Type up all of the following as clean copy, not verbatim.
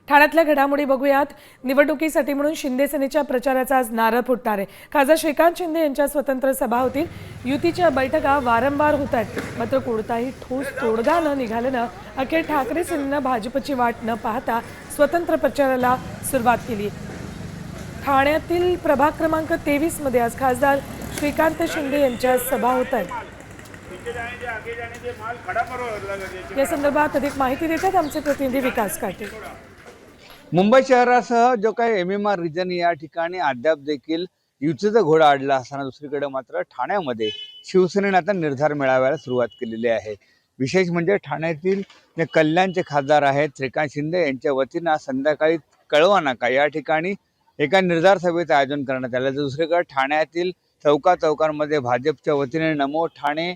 ठाण्यातल्या घडामोडी बघूयात। निवडणुकीसाठी म्हणून शिंदे सेनेच्या प्रचाराचा आज नारळ फुटणार आहे। खासदार श्रीकांत शिंदे यांच्या स्वतंत्र सभा होतील। युतीच्या बैठका वारंवार होत आहेत, मात्र कोणताही ठोस तोडगा न निघाल्यानं अखेर ठाकरे सेनेनं भाजपची वाट न पाहता स्वतंत्र प्रचाराला सुरुवात केली। ठाण्यातील प्रभाग क्रमांक 23 मध्ये आज खासदार श्रीकांत शिंदे यांच्या सभा होत आहेत। या संदर्भात अधिक माहिती देतात आमचे प्रतिनिधी विकास काटे। मुंबई शहरासह जो काही एमएमआर रिजन या ठिकाणी अद्याप देखील युतीचा घोडा अडला असताना दुसरीकडे मात्र ठाण्यामध्ये शिवसेनेने आता निर्धार मेळाव्याला सुरुवात केलेली आहे। विशेष म्हणजे ठाण्यातील जे कल्याणचे खासदार आहेत श्रीकांत शिंदे यांच्या वतीनं आज संध्याकाळी कळवा नाका या ठिकाणी एका निर्धार सभेचं आयोजन करण्यात आलं। तर दुसरीकडे ठाण्यातील चौकांमध्ये भाजपच्या वतीने नमो ठाणे,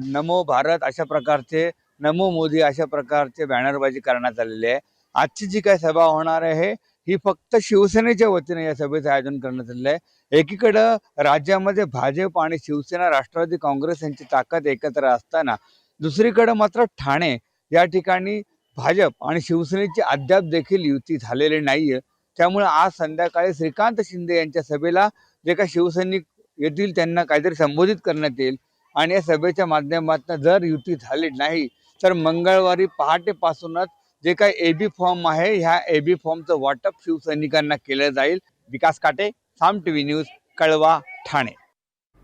नमो भारत अशा प्रकारचे, नमो मोदी अशा प्रकारचे बॅनरबाजी करण्यात आलेले आहे। आजची जी काय सभा होणार आहे ही फक्त शिवसेनेच्या वतीने या सभेचं आयोजन करण्यात आलेलं आहे। एकीकडं राज्यामध्ये भाजप आणि शिवसेना, राष्ट्रवादी काँग्रेस यांची ताकद एकत्र असताना दुसरीकडे मात्र ठाणे या ठिकाणी भाजप आणि शिवसेनेची अद्याप देखील युती झालेली नाहीये। त्यामुळे आज संध्याकाळी श्रीकांत शिंदे यांच्या सभेला जे काही शिवसैनिक येतील त्यांना काहीतरी संबोधित करण्यात येईल आणि या सभेच्या माध्यमातून जर युती झाली नाही तर मंगळवारी पहाटेपासूनच जे काही एबी फॉर्म आहे ह्या एबी फॉर्मचं वाटप शिवसैनिकांना केलं जाईल। विकास काटे, साम टीव्ही न्यूज, कळवा, ठाणे।